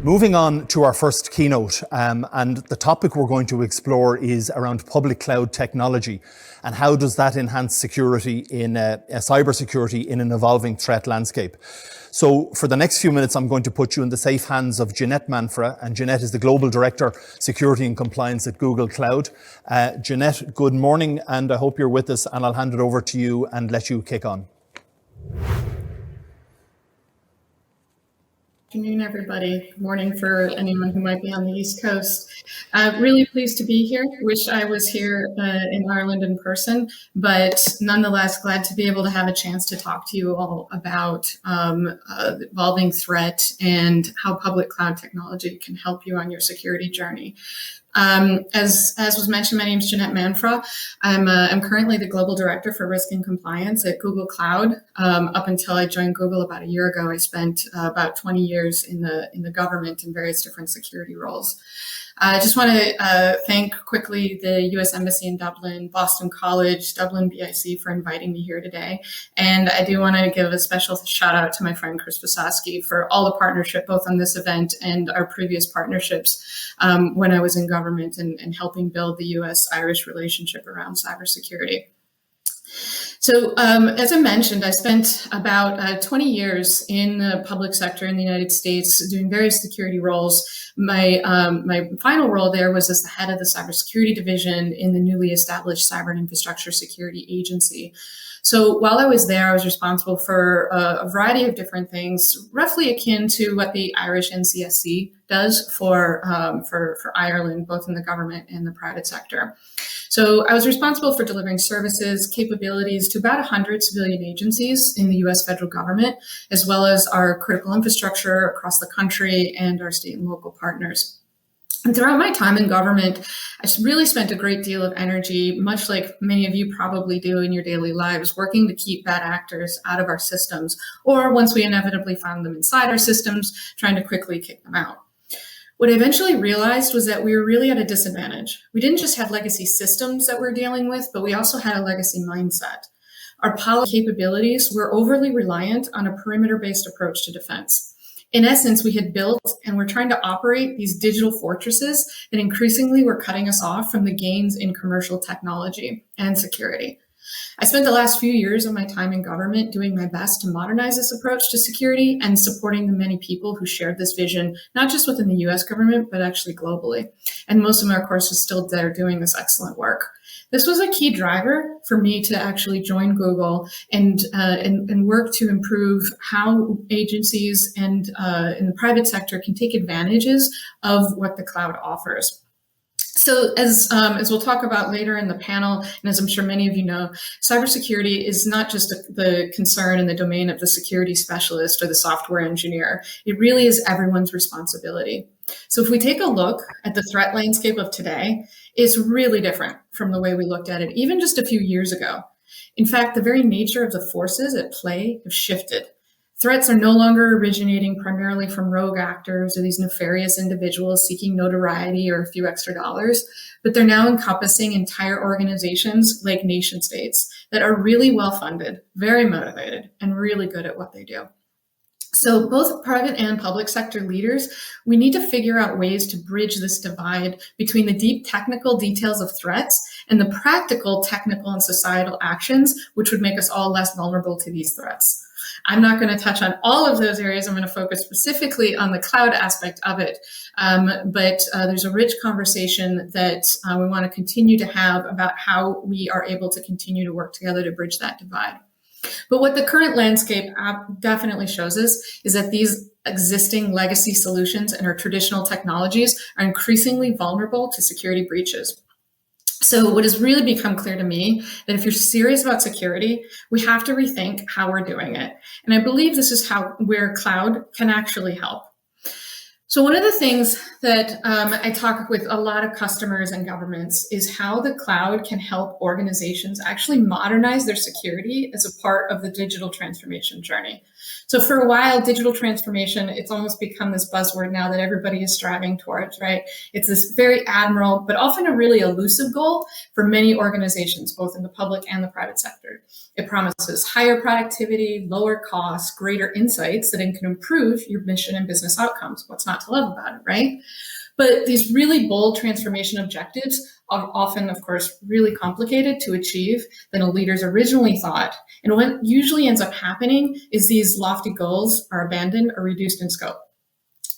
Moving on to our first keynote, and the topic we're going to explore is around public cloud technology and how does that enhance security in cybersecurity in an evolving threat landscape. So for the next few minutes, I'm going to put you in the safe hands of Jeanette Manfra, and Jeanette is the Global Director, Security and Compliance at Google Cloud. Jeanette, good morning, and I hope you're with us, and I'll hand it over to you and let you kick on. Good afternoon, everybody. Good morning for anyone who might be on the East Coast. Really pleased to be here. Wish I was here in Ireland in person, but nonetheless glad to be able to have a chance to talk to you all about the evolving threat and how public cloud technology can help you on your security journey. As was mentioned, my name is Jeanette Manfra. I'm currently the Global Director for Risk and Compliance at Google Cloud. Up until I joined Google about a year ago, I spent about 20 years in the government in various different security roles. I just want to thank quickly the U.S. Embassy in Dublin, Boston College, Dublin BIC for inviting me here today. And I do want to give a special shout out to my friend Chris Visosky for all the partnership, both on this event and our previous partnerships when I was in government and helping build the U.S.-Irish relationship around cybersecurity. So as I mentioned, I spent about 20 years in the public sector in the United States doing various security roles. My final role there was as the head of the cybersecurity division in the newly established Cyber and Infrastructure Security Agency. So while I was there, I was responsible for a variety of different things, roughly akin to what the Irish NCSC does for Ireland, both in the government and the private sector. So I was responsible for delivering services, capabilities to about 100 civilian agencies in the U.S. federal government, as well as our critical infrastructure across the country and our state and local partners. And throughout my time in government, I really spent a great deal of energy, much like many of you probably do in your daily lives, working to keep bad actors out of our systems, or once we inevitably found them inside our systems, trying to quickly kick them out. What I eventually realized was that we were really at a disadvantage. We didn't just have legacy systems that we're dealing with, but we also had a legacy mindset. Our policy capabilities were overly reliant on a perimeter-based approach to defense. In essence, we had built and we're trying to operate these digital fortresses that increasingly were cutting us off from the gains in commercial technology and security. I spent the last few years of my time in government doing my best to modernize this approach to security and supporting the many people who shared this vision, not just within the US government, but actually globally. And most of them, of course, are still there doing this excellent work. This was a key driver for me to actually join Google and work to improve how agencies and in the private sector can take advantages of what the cloud offers. So as we'll talk about later in the panel, and as I'm sure many of you know, cybersecurity is not just the concern in the domain of the security specialist or the software engineer. It really is everyone's responsibility. So if we take a look at the threat landscape of today, it's really different from the way we looked at it even just a few years ago. In fact, the very nature of the forces at play have shifted. Threats are no longer originating primarily from rogue actors or these nefarious individuals seeking notoriety or a few extra dollars, but they're now encompassing entire organizations like nation states that are really well-funded, very motivated, and really good at what they do. So both private and public sector leaders, we need to figure out ways to bridge this divide between the deep technical details of threats and the practical, technical, and societal actions, which would make us all less vulnerable to these threats. I'm not going to touch on all of those areas. I'm going to focus specifically on the cloud aspect of it. But there's a rich conversation that we want to continue to have about how we are able to continue to work together to bridge that divide. But what the current landscape definitely shows us is that these existing legacy solutions and our traditional technologies are increasingly vulnerable to security breaches. So what has really become clear to me that if you're serious about security, we have to rethink how we're doing it. And I believe this is where cloud can actually help. So one of the things that I talk with a lot of customers and governments is how the cloud can help organizations actually modernize their security as a part of the digital transformation journey. So for a while, digital transformation, it's almost become this buzzword now that everybody is striving towards, right? It's this very admirable, but often a really elusive goal for many organizations, both in the public and the private sector. It promises higher productivity, lower costs, greater insights that can improve your mission and business outcomes. What's not to love about it, right? But these really bold transformation objectives are often, of course, really complicated to achieve than the leaders originally thought. And what usually ends up happening is these lofty goals are abandoned or reduced in scope.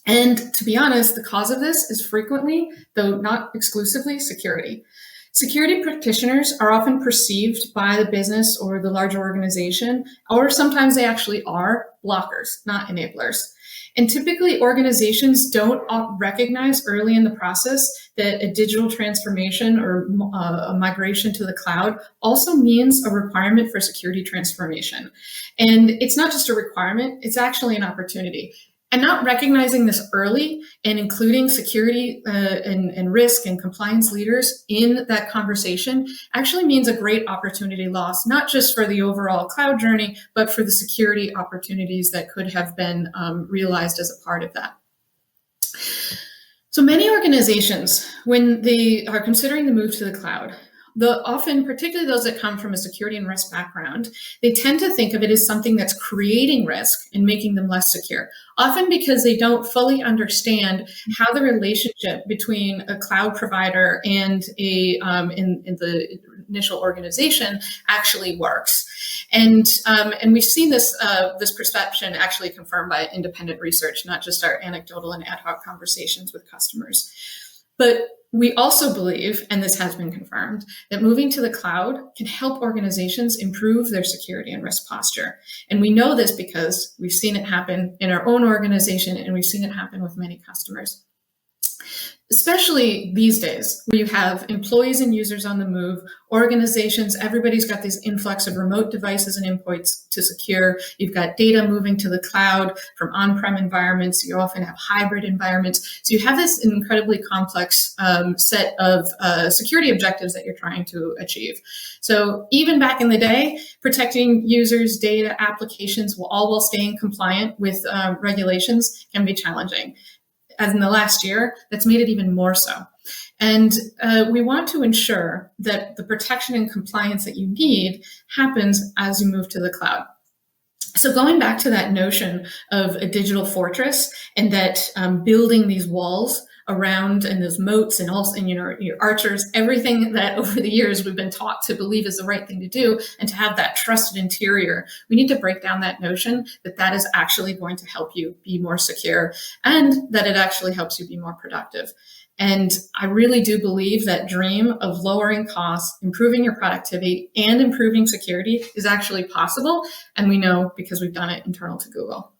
And to be honest, the cause of this is frequently, though not exclusively, security. Security practitioners are often perceived by the business or the larger organization, or sometimes they actually are blockers, not enablers. And typically organizations don't recognize early in the process that a digital transformation or a migration to the cloud also means a requirement for security transformation. And it's not just a requirement, it's actually an opportunity. And not recognizing this early and including security and risk and compliance leaders in that conversation actually means a great opportunity loss, not just for the overall cloud journey, but for the security opportunities that could have been realized as a part of that. So many organizations, when they are considering the move to the cloud, often, particularly those that come from a security and risk background, they tend to think of it as something that's creating risk and making them less secure, often because they don't fully understand how the relationship between a cloud provider and in the initial organization actually works. And we've seen this perception actually confirmed by independent research, not just our anecdotal and ad hoc conversations with customers. But we also believe, and this has been confirmed, that moving to the cloud can help organizations improve their security and risk posture. And we know this because we've seen it happen in our own organization, and we've seen it happen with many customers. Especially these days, where you have employees and users on the move, organizations, everybody's got this influx of remote devices and endpoints to secure. You've got data moving to the cloud from on-prem environments. You often have hybrid environments. So you have this incredibly complex set of security objectives that you're trying to achieve. So even back in the day, protecting users, data, applications, all while staying compliant with regulations can be challenging. As in the last year, that's made it even more so. And we want to ensure that the protection and compliance that you need happens as you move to the cloud. So going back to that notion of a digital fortress and that building these walls around and those moats and also, and, your archers, everything that over the years we've been taught to believe is the right thing to do and to have that trusted interior, we need to break down that notion that that is actually going to help you be more secure and that it actually helps you be more productive. And I really do believe that dream of lowering costs, improving your productivity, and improving security is actually possible. And we know because we've done it internal to Google.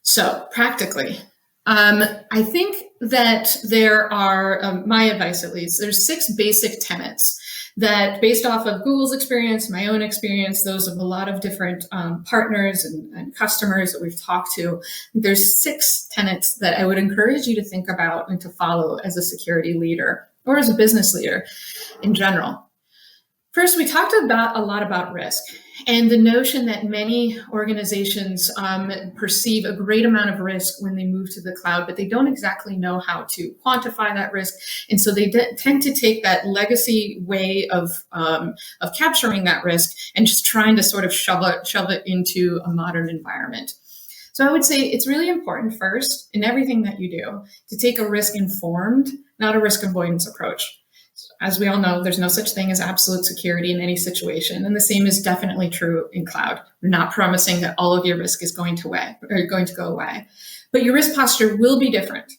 So practically, I think that there are, my advice at least, there's 6 basic tenets that based off of Google's experience, my own experience, those of a lot of different partners and customers that we've talked to, there's 6 tenets that I would encourage you to think about and to follow as a security leader or as a business leader in general. First, we talked a lot about risk and the notion that many organizations perceive a great amount of risk when they move to the cloud, but they don't exactly know how to quantify that risk. And so they tend to take that legacy way of capturing that risk and just trying to sort of shove it into a modern environment. So I would say it's really important first in everything that you do to take a risk-informed, not a risk avoidance approach. As we all know, there's no such thing as absolute security in any situation. And the same is definitely true in cloud. We're not promising that all of your risk is going to go away. But your risk posture will be different.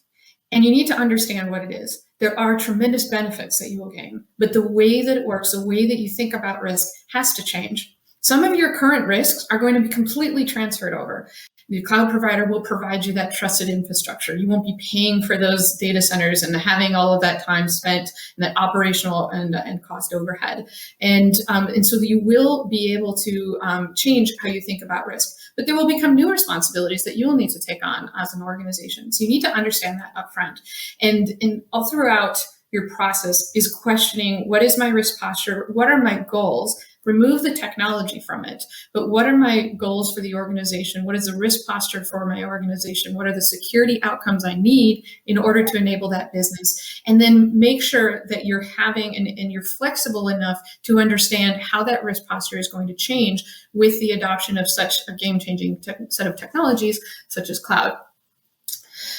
And you need to understand what it is. There are tremendous benefits that you will gain. But the way that it works, the way that you think about risk has to change. Some of your current risks are going to be completely transferred over. The cloud provider will provide you that trusted infrastructure. You won't be paying for those data centers and having all of that time spent and that operational and cost overhead. And so you will be able to change how you think about risk. But there will become new responsibilities that you will need to take on as an organization. So you need to understand that upfront. And all throughout your process is questioning, what is my risk posture? What are my goals? Remove the technology from it. But what are my goals for the organization? What is the risk posture for my organization? What are the security outcomes I need in order to enable that business? And then make sure that you're having and you're flexible enough to understand how that risk posture is going to change with the adoption of such a game-changing set of technologies such as cloud.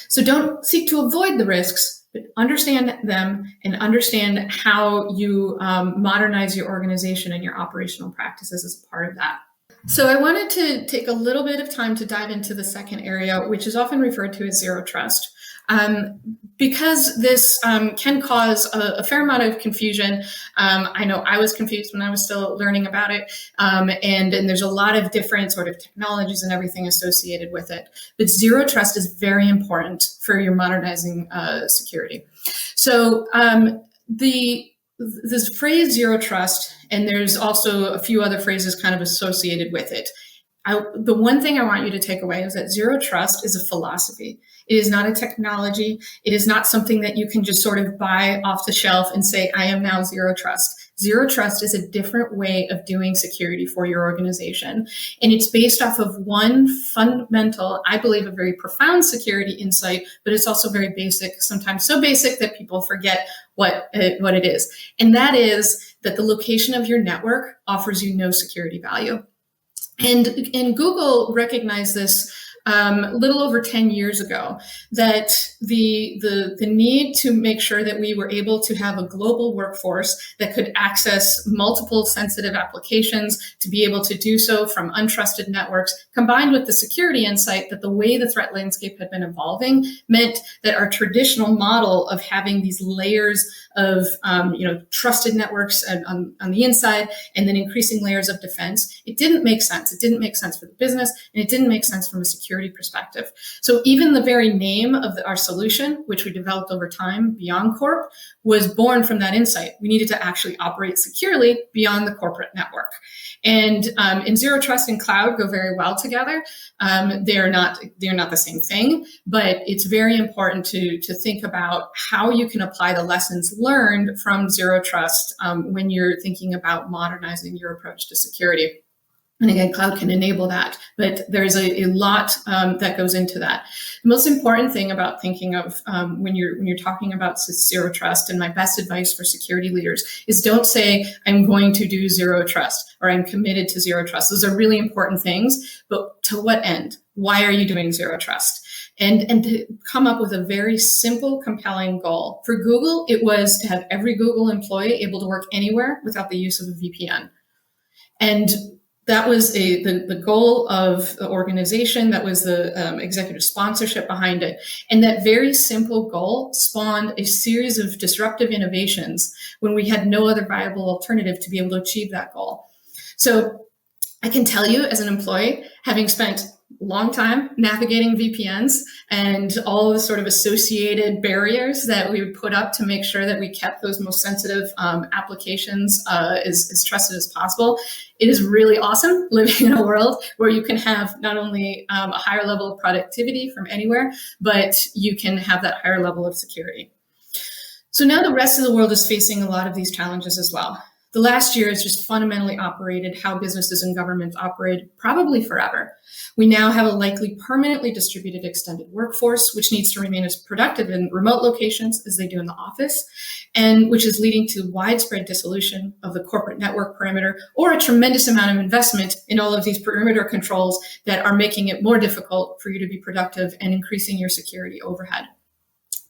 So don't seek to avoid the risks, but understand them and understand how you modernize your organization and your operational practices as a part of that. So I wanted to take a little bit of time to dive into the second area, which is often referred to as zero trust. Because this can cause a fair amount of confusion. I know I was confused when I was still learning about it, and there's a lot of different sort of technologies and everything associated with it. But zero trust is very important for your modernizing security. So this phrase zero trust, and there's also a few other phrases kind of associated with it. The one thing I want you to take away is that zero trust is a philosophy. It is not a technology. It is not something that you can just sort of buy off the shelf and say, I am now zero trust. Zero trust is a different way of doing security for your organization. And it's based off of one fundamental, I believe, a very profound security insight, but it's also very basic, sometimes so basic that people forget what it is. And that is that the location of your network offers you no security value. And Google recognized this a little over 10 years ago, that the need to make sure that we were able to have a global workforce that could access multiple sensitive applications, to be able to do so from untrusted networks, combined with the security insight that the way the threat landscape had been evolving meant that our traditional model of having these layers of trusted networks on the inside and then increasing layers of defense, it didn't make sense. It didn't make sense for the business, and it didn't make sense from a security perspective. So even the very name of our solution, which we developed over time, Beyond Corp, was born from that insight. We needed to actually operate securely beyond the corporate network. And zero trust and cloud go very well together. They're not the same thing, but it's very important to think about how you can apply the lessons learned from zero trust when you're thinking about modernizing your approach to security. And again, cloud can enable that, but there's a lot that goes into that. The most important thing about thinking of when you're talking about zero trust, and my best advice for security leaders is, don't say, I'm going to do zero trust or I'm committed to zero trust. Those are really important things, but to what end? Why are you doing zero trust? And to come up with a very simple, compelling goal. For Google, it was to have every Google employee able to work anywhere without the use of a VPN. And that was the goal of the organization. That was the executive sponsorship behind it. And that very simple goal spawned a series of disruptive innovations when we had no other viable alternative to be able to achieve that goal. So I can tell you, as an employee, having spent a long time navigating VPNs and all the sort of associated barriers that we would put up to make sure that we kept those most sensitive applications as trusted as possible, it is really awesome living in a world where you can have not only a higher level of productivity from anywhere, but you can have that higher level of security. So now the rest of the world is facing a lot of these challenges as well. The last year has just fundamentally operated how businesses and governments operate probably forever. We now have a likely permanently distributed extended workforce, which needs to remain as productive in remote locations as they do in the office, and which is leading to widespread dissolution of the corporate network perimeter, or a tremendous amount of investment in all of these perimeter controls that are making it more difficult for you to be productive and increasing your security overhead.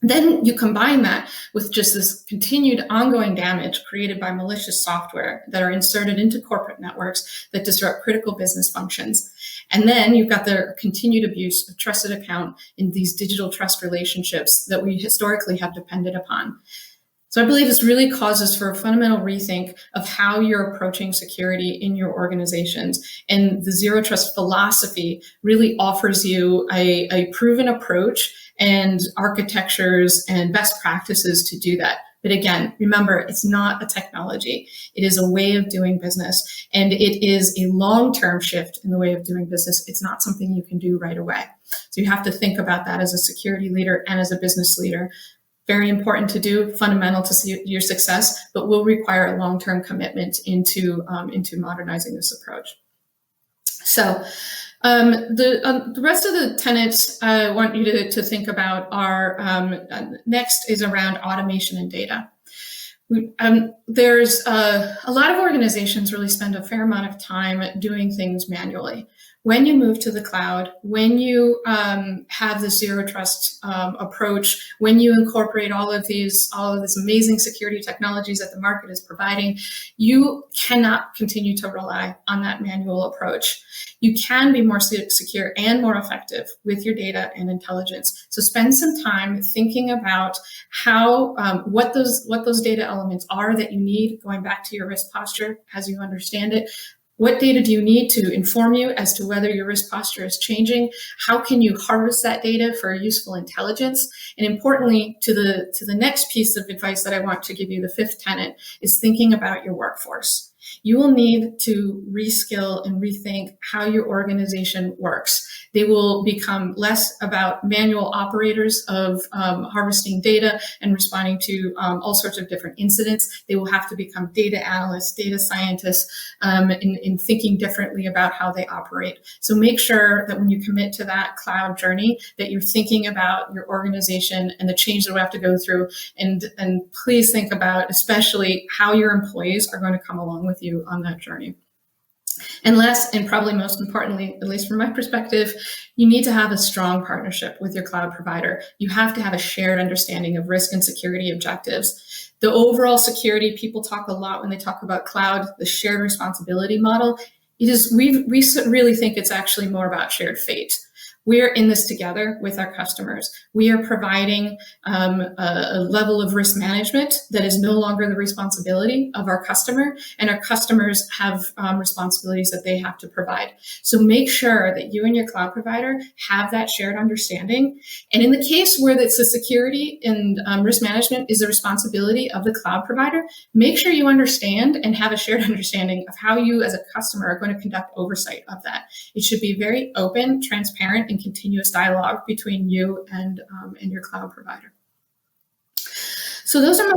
Then you combine that with just this continued ongoing damage created by malicious software that are inserted into corporate networks that disrupt critical business functions. And then you've got the continued abuse of trusted account in these digital trust relationships that we historically have depended upon. So I believe this really causes for a fundamental rethink of how you're approaching security in your organizations. And the zero trust philosophy really offers you a proven approach and architectures and best practices to do that. But again, remember, it's not a technology. It is a way of doing business, and it is a long-term shift in the way of doing business. It's not something you can do right away. So you have to think about that as a security leader and as a business leader. Very important to do, fundamental to your success, but will require a long-term commitment into modernizing this approach. So the rest of the tenets I want you to think about are next is around automation and data. There's a lot of organizations really spend a fair amount of time doing things manually. When you move to the cloud, when you have the zero trust approach, when you incorporate all of this amazing security technologies that the market is providing, you cannot continue to rely on that manual approach. You can be more secure and more effective with your data and intelligence. So spend some time thinking about how what those data elements are that you need, going back to your risk posture as you understand it. What data do you need to inform you as to whether your risk posture is changing? How can you harvest that data for useful intelligence? And importantly, to the next piece of advice that I want to give you, the fifth tenet, is thinking about your workforce. You will need to reskill and rethink how your organization works. They will become less about manual operators of harvesting data and responding to all sorts of different incidents. They will have to become data analysts, data scientists, in thinking differently about how they operate. So make sure that when you commit to that cloud journey, that you're thinking about your organization and the change that we have to go through. And please think about especially how your employees are going to come along with you on that journey. And last, and probably most importantly, at least from my perspective, you need to have a strong partnership with your cloud provider. You have to have a shared understanding of risk and security objectives. The overall security, people talk a lot when they talk about cloud, the shared responsibility model. We really think it's actually more about shared fate. We're in this together with our customers. We are providing a level of risk management that is no longer the responsibility of our customer, and our customers have responsibilities that they have to provide. So make sure that you and your cloud provider have that shared understanding. And in the case where it's the security and risk management is the responsibility of the cloud provider, make sure you understand and have a shared understanding of how you as a customer are going to conduct oversight of that. It should be very open, transparent, and continuous dialogue between you and your cloud provider. So those are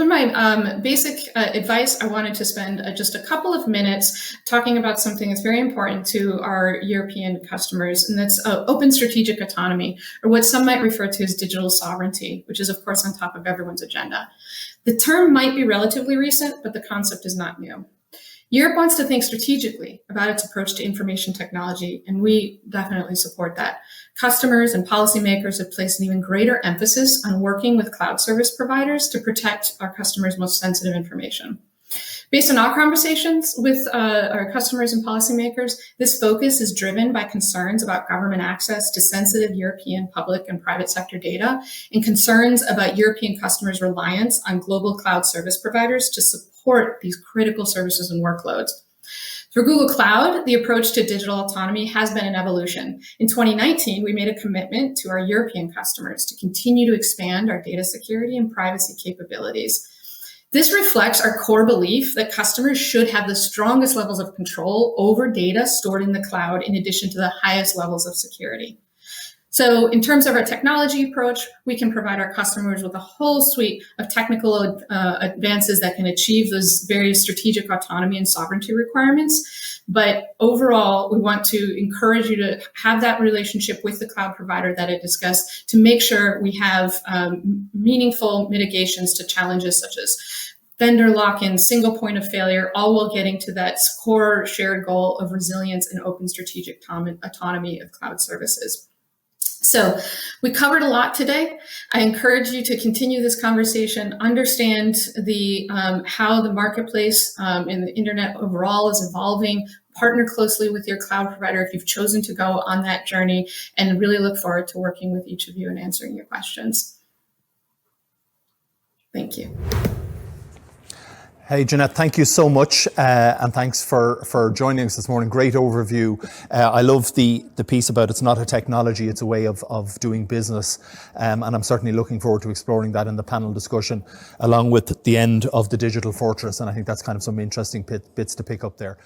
my basic advice. I wanted to spend just a couple of minutes talking about something that's very important to our European customers, and that's open strategic autonomy, or what some might refer to as digital sovereignty, which is of course on top of everyone's agenda. The term might be relatively recent, but the concept is not new. Europe wants to think strategically about its approach to information technology, and we definitely support that. Customers and policymakers have placed an even greater emphasis on working with cloud service providers to protect our customers' most sensitive information. Based on our conversations with our customers and policymakers, this focus is driven by concerns about government access to sensitive European public and private sector data, and concerns about European customers' reliance on global cloud service providers to support these critical services and workloads. For Google Cloud, the approach to digital autonomy has been an evolution. In 2019, we made a commitment to our European customers to continue to expand our data security and privacy capabilities. This reflects our core belief that customers should have the strongest levels of control over data stored in the cloud, in addition to the highest levels of security. So in terms of our technology approach, we can provide our customers with a whole suite of technical advances that can achieve those various strategic autonomy and sovereignty requirements. But overall, we want to encourage you to have that relationship with the cloud provider that I discussed to make sure we have meaningful mitigations to challenges such as vendor lock-in, single point of failure, all while getting to that core shared goal of resilience and open strategic autonomy of cloud services. So we covered a lot today. I encourage you to continue this conversation, understand how the marketplace and the internet overall is evolving, partner closely with your cloud provider if you've chosen to go on that journey, and really look forward to working with each of you and answering your questions. Thank you. Hey, Jeanette, thank you so much, and thanks for joining us this morning. Great overview. I love the piece about it's not a technology, it's a way of doing business, and I'm certainly looking forward to exploring that in the panel discussion, along with the end of the digital fortress, and I think that's kind of some interesting bits to pick up there.